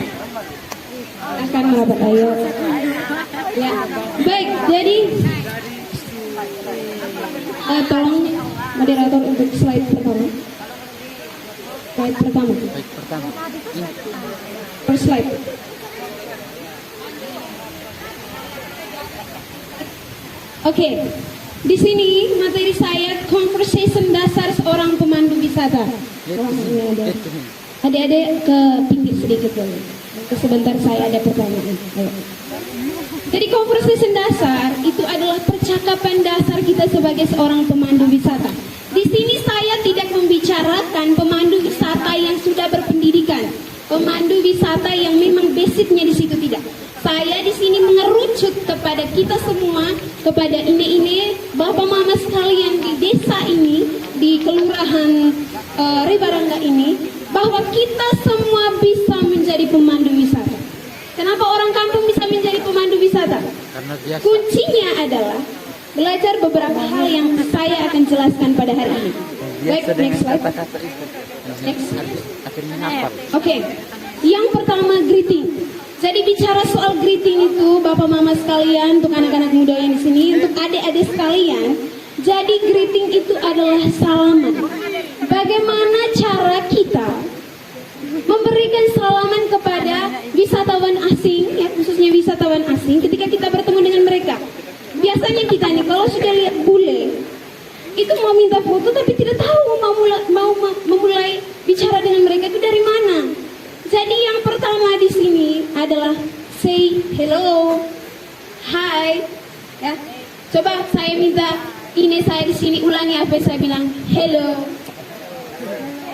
Silahkan merapat, ayo. Ya, baik. Jadi tolong moderator untuk slide pertama. Slide pertama. First slide. Oke, di sini materi saya conversation dasar seorang pemandu wisata. Adik-adik ke pinggir sedikit dulu. Sebentar saya ada pertanyaan. Ayo. Jadi conversation dasar itu adalah percakapan dasar kita sebagai seorang pemandu wisata. Di sini saya tidak membicarakan pemandu wisata yang sudah berpendidikan, pemandu wisata yang memang basicnya di situ tidak. Saya di sini mengerucut kepada kita semua, kepada ini bapak mama sekalian di desa ini, di kelurahan Ribarangga ini, bahwa kita semua bisa menjadi pemandu wisata. Kenapa orang kampung bisa menjadi pemandu wisata? Kuncinya adalah belajar beberapa hal yang saya akan jelaskan pada hari ini. Baik, next slide. Next. Oke, yang pertama greeting. Jadi bicara soal greeting itu, bapak mama sekalian, untuk anak-anak muda yang di sini, untuk adik-adik sekalian, jadi greeting itu adalah salaman. Bagaimana cara kita memberikan salaman kepada wisatawan asing, ya khususnya wisatawan asing, ketika kita bertemu dengan mereka. Biasanya kita nih kalau sudah lihat bule, itu mau minta foto tapi tidak tahu mau memulai bicara dengan mereka itu dari mana. Jadi yang pertama di sini adalah say hello, hi, ya. Coba saya minta ini saya di sini ulangi apa yang saya bilang, hello.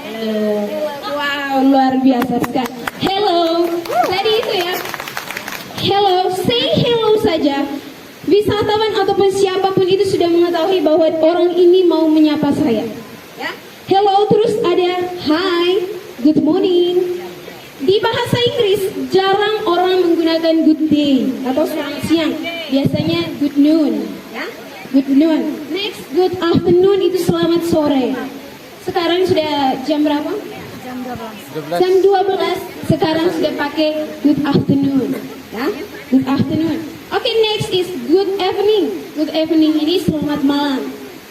Hello. Wow, luar biasa sekali. Hello. Jadi itu ya. Hello, say hello saja. Wisatawan ataupun siapapun itu sudah mengetahui bahwa orang ini mau menyapa saya. Ya. Hello, terus ada hi, good morning. Di bahasa Inggris jarang orang menggunakan good day atau selamat siang. Biasanya good noon, ya. Good noon. Next, good afternoon itu selamat sore. Sekarang sudah jam berapa? Jam 12. Sekarang sudah pakai good afternoon, ya. Good afternoon. Oke, next is good evening. Good evening ini selamat malam.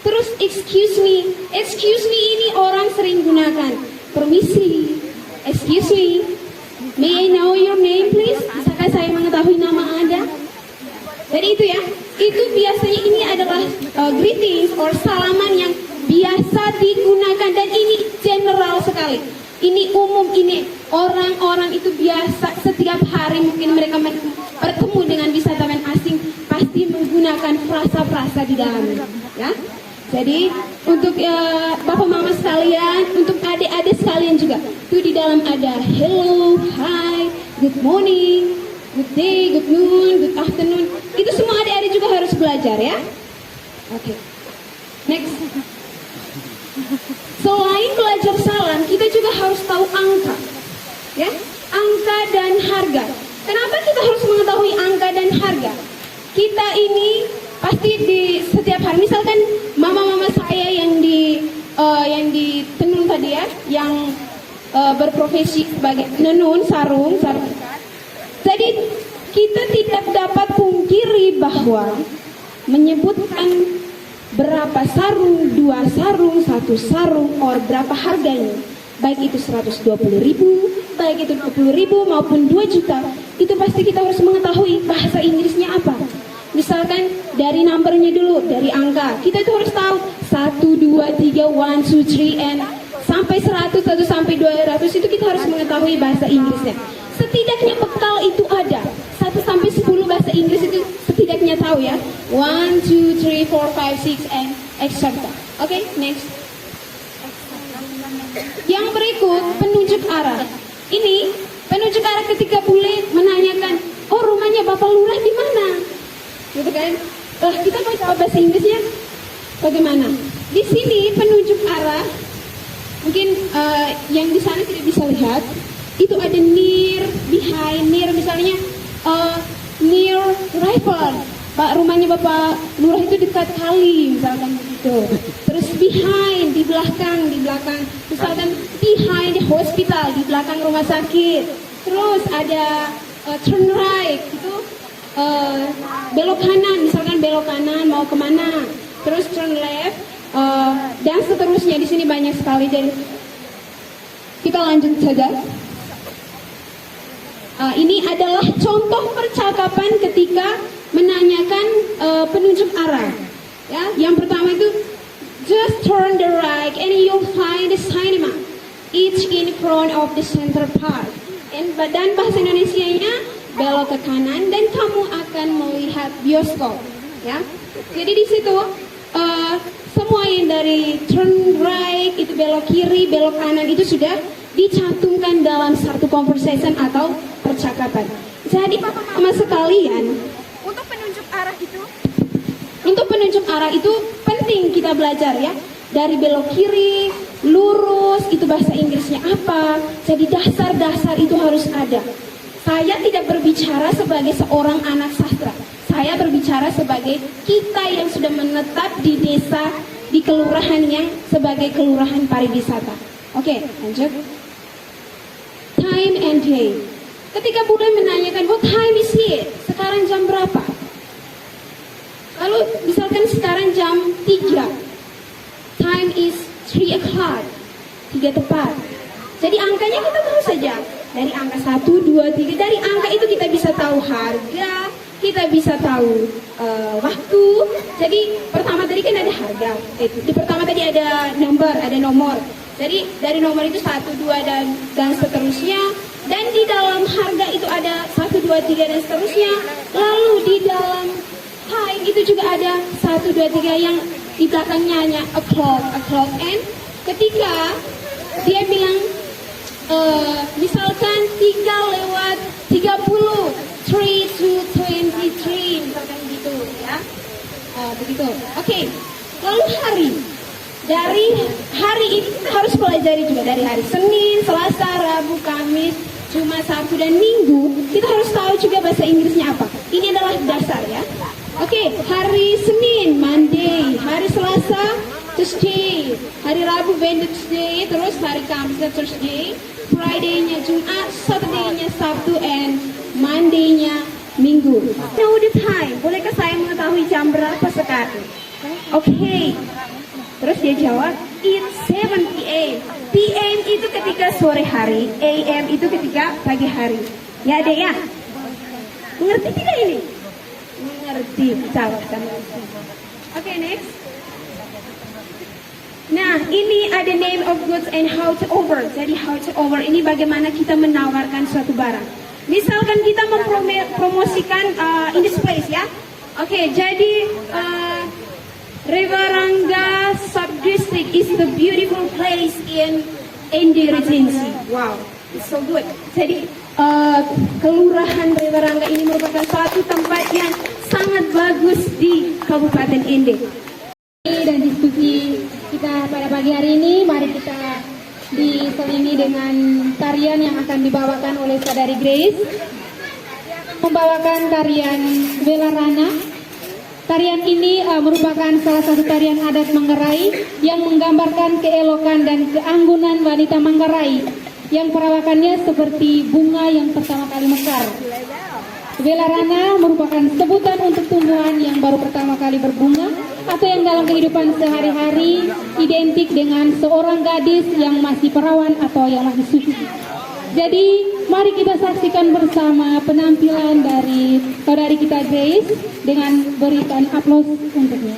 Terus excuse me. Excuse me ini orang sering gunakan. Permisi. Excuse me. May I know your name please? Bisakah saya mengetahui nama Anda? Jadi itu ya. Itu biasanya ini adalah greetings or salaman yang biasa digunakan dan ini general sekali. Ini umum, ini orang-orang itu biasa setiap hari mungkin mereka bertemu dengan wisatawan asing pasti menggunakan frasa-frasa di dalamnya, ya. Jadi untuk bapak mama sekalian, untuk adik-adik sekalian juga, itu di dalam ada hello, hi, good morning, good day, good noon, good afternoon. Itu semua adik-adik juga harus belajar ya. Oke. Next. Selain belajar salam, kita juga harus tahu angka. Ya, angka dan harga. Kenapa kita harus mengetahui angka dan harga? Kita ini pasti di setiap hari, misalkan mama-mama saya yang di tenun tadi ya, yang berprofesi sebagai menenun sarung. Jadi kita tidak dapat pungkiri bahwa menyebutkan berapa sarung, 2 sarung, 1 sarung, or berapa harganya, baik itu 120.000, baik itu 20.000 maupun 2 juta, itu pasti kita harus mengetahui bahasa Inggrisnya apa. Misalkan dari numbernya dulu, dari angka, kita itu harus tahu 1, 2, 3, 1, 2, 3, and sampai 100 atau sampai 200 itu kita harus mengetahui bahasa Inggrisnya. Setidaknya bekal itu ada, 1 sampai 10 bahasa Inggris itu setidaknya tahu ya. 1, 2, 3, 4, 5, 6, and etc. Oke, next. Yang berikut penunjuk arah. Ini penunjuk arah ketika bule menanyakan, oh rumahnya Bapak Lurah di mana? Gitu kan? Lah kita mau jawab bahasa Inggrisnya bagaimana? Di sini penunjuk arah, mungkin yang di sana tidak bisa lihat, itu ada near, behind, near misalnya near river. Pak rumahnya Bapak Lurah itu dekat kali, misalkan begitu. Terus behind, di belakang. Misalkan behind the hospital, di belakang rumah sakit. Terus ada turn right, itu belok kanan, misalkan belok kanan mau kemana. Terus turn left, dan seterusnya. Di sini banyak sekali. Dan Kita lanjut saja. Ini adalah contoh percakapan ketika menanyakan penunjuk arah. Ya, yang pertama itu just turn the right and you'll find the cinema. It's in front of the center park. Dan bahasa Indonesianya belok ke kanan dan kamu akan melihat bioskop. Ya, jadi di situ semua yang dari turn right itu belok kiri, belok kanan itu sudah dicantumkan dalam satu conversation atau percakapan. Jadi Mama sekalian, untuk penunjuk arah itu penting kita belajar ya. Dari belok kiri, lurus, itu bahasa Inggrisnya apa. Jadi dasar-dasar itu harus ada. Saya tidak berbicara sebagai seorang anak sastra. Saya berbicara sebagai kita yang sudah menetap di desa, di kelurahan yang sebagai kelurahan pariwisata. Oke, lanjut. Time and day. Ketika Bunda menanyakan, what time is it? Sekarang jam berapa? Lalu misalkan sekarang jam 3. Time is 3 o'clock. 3 tepat. Jadi angkanya kita tahu saja. Dari angka 1, 2, 3. Dari angka itu kita bisa tahu harga, kita bisa tahu waktu. Jadi pertama tadi kan ada harga. Di pertama tadi ada nomor. Jadi dari nomor itu 1, 2 dan seterusnya. Dan di dalam harga itu ada 1, 2, 3 dan seterusnya. Lalu di dalam time itu juga ada 1, 2, 3 yang di belakangnya hanya o'clock. And ketika dia bilang misalkan 3:30, 3 to 23, misalkan gitu ya. Begitu. Oke. Lalu hari. Dari hari ini harus pelajari juga dari hari Senin, Selasa, Rabu, Kamis, Jumat, Sabtu dan Minggu. Kita harus tahu juga bahasa Inggrisnya apa. Ini adalah dasar ya. Oke, hari Senin, Monday, hari Selasa, Tuesday, hari Rabu, Wednesday, terus hari Kamis, Thursday, Friday-nya Jumat, Saturday-nya Sabtu, and Monday-nya Minggu. Know the time. Bolehkah saya mengetahui jam berapa sekarang? Oke. Terus dia jawab, it's 7 p.m. PM itu ketika sore hari, AM itu ketika pagi hari. Ya adek ya? Mengerti tidak ini? Mengerti, jawab kan. Oke, next. Nah, ini ada name of goods and how to over. Jadi how to over ini bagaimana kita menawarkan suatu barang. Misalkan kita mempromosikan in this place ya. Oke, jadi Revarangga Subdistrict is the beautiful place in Ende Regency. Wow, it's so good. Jadi Kelurahan Revarangga ini merupakan suatu tempat yang sangat bagus di Kabupaten Ende. Dan diskusi kita pada pagi hari ini, mari kita diselingi dengan tarian yang akan dibawakan oleh Saudari Grace. Membawakan tarian Welarana. Tarian ini merupakan salah satu tarian adat Manggarai yang menggambarkan keelokan dan keanggunan wanita Manggarai yang perawakannya seperti bunga yang pertama kali mekar. Welarana merupakan sebutan untuk tumbuhan yang baru pertama kali berbunga atau yang dalam kehidupan sehari-hari identik dengan seorang gadis yang masih perawan atau yang masih suci. Jadi mari kita saksikan bersama penampilan dari saudari kita Grace dengan berikan aplaus untuknya.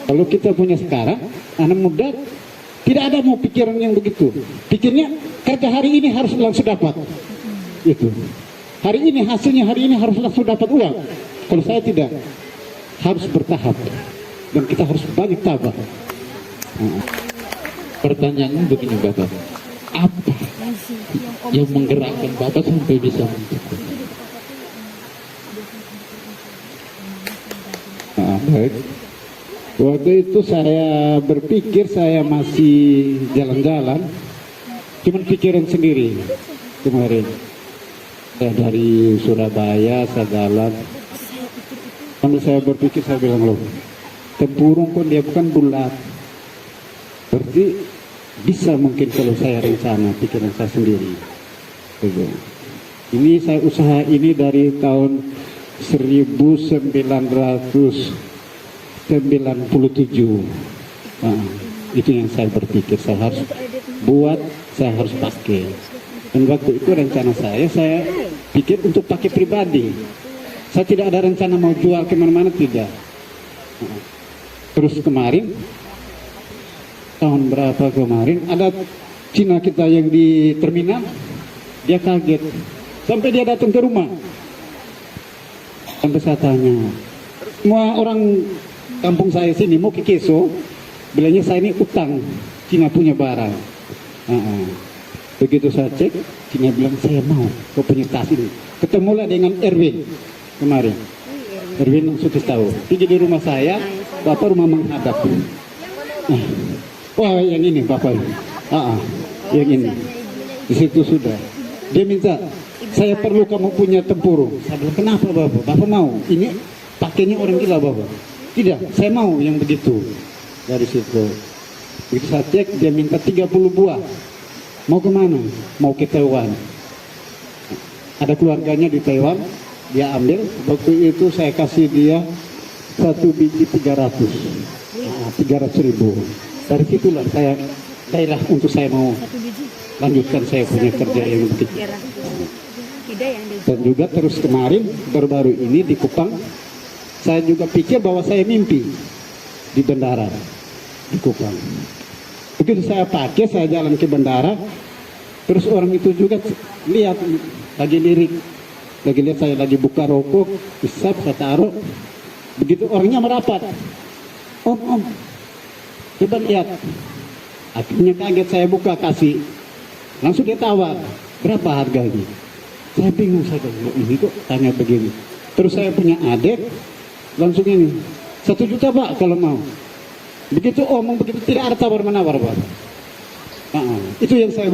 Kalau kita punya sekarang, anak muda tidak ada mau pikiran yang begitu. Pikirnya kerja hari ini harus langsung dapat. Itu. Hari ini hasilnya hari ini harus langsung dapat uang. Kalau saya tidak, harus bertahap. Dan kita harus banyak tabah. Pertanyaannya begini Bapak, apa yang menggerakkan Bapak sampai bisa mencukupi? Baik. Waktu itu saya berpikir saya masih jalan-jalan, cuman pikiran sendiri kemarin. Saya dari Surabaya, saya jalan. Sambil saya berpikir, saya bilang, loh, tempurung kok dia bukan bulat. Berarti bisa mungkin kalau saya rencana, pikiran saya sendiri. Ini saya usaha ini dari tahun 1997. Nah, itu yang saya berpikir, saya harus buat, saya harus pakai. Dan waktu itu rencana saya pikir untuk pakai pribadi. Saya tidak ada rencana mau jual kemana-mana, tidak. Nah, terus kemarin, tahun berapa kemarin, ada Cina kita yang di terminal, dia kaget. Sampai dia datang ke rumah. Sampai saya tanya, semua orang kampung saya sini mau ke Keso, bilangnya saya ini utang, Cina punya barang. Begitu saya cek, Cina bilang saya mau, kau punya tas ini. Ketemulah dengan Erwin kemarin. Erwin langsung tahu. Pergi di rumah saya, Bapak rumah menghadap. Wah yang ini Bapak, yang ini. Di situ sudah. Dia minta, saya perlu kamu punya tempurung. Saya bilang kenapa Bapak? Bapak mau? Ini pakainya orang gila Bapak. Tidak, saya mau yang begitu. Dari situ. Begitu saya cek, dia minta 30 buah. Mau kemana? Mau ke Taiwan. Ada keluarganya di Taiwan, dia ambil. Waktu itu saya kasih dia 1 biji 300. 300.000. Dari situlah saya gairah untuk saya mau lanjutkan saya punya kerja yang begitu. Dan juga terus kemarin, baru-baru ini di Kupang, saya juga pikir bahwa saya mimpi di bandara di Kupang. Begitu saya pakai, saya jalan ke bandara, terus orang itu juga lihat, lagi lirik, lagi lihat saya lagi buka rokok, isap, saya taruh. Begitu orangnya merapat, om, coba lihat. Akhirnya kaget, saya buka kasih, langsung dia tawar, berapa harganya? Saya bingung, saya bilang, ini kok tanya begini. Terus saya punya adik, langsung ini 1 juta Pak kalau mau. Begitu omong begitu, tidak ada tawar-menawar Pak. Itu yang saya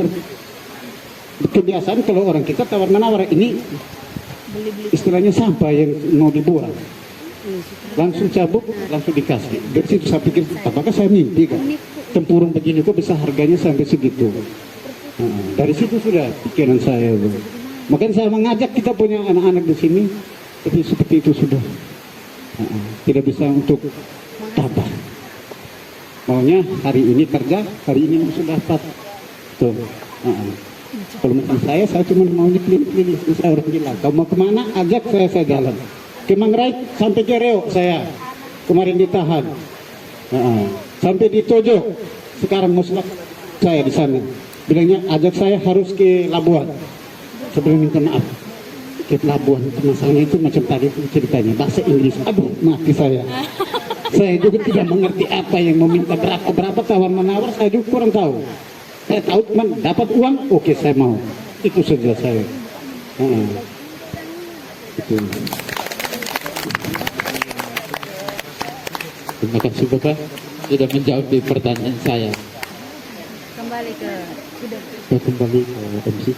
kebiasaan kalau orang kita tawar-menawar. Ini istilahnya sampah yang mau dibuang. Langsung cabut, langsung dikasih. Dari situ saya pikir, apakah saya mimpi kan? Tempurung begini kok bisa harganya sampai segitu. Dari situ sudah pikiran saya. Makanya saya mengajak kita punya anak-anak di sini, tapi seperti itu sudah. Tidak bisa untuk tabah. Maunya hari ini kerja, hari ini sudah dapat. Tuh. Kalau macam saya cuma maunya keliling-keliling. Saya orang gila. Kau mau kemana? Ajak saya jalan. Ke Mangrai sampai ke Reo saya kemarin ditahan. Sampai di Tojo. Sekarang musnah saya di sana. Bilangnya ajak saya harus ke Labuan. Sebelum minta maaf. Ke Labuan, masalahnya itu macam tadi ceritanya bahasa Inggris. Aduh, mati saya. Saya juga tidak mengerti apa yang meminta berapa tawar-menawar, saya juga kurang tahu. Saya tahu cuma dapat uang, oke saya mau. Itu saja saya. Itu. Terima kasih Bapak sudah menjawab di pertanyaan saya. Kembali ke MC.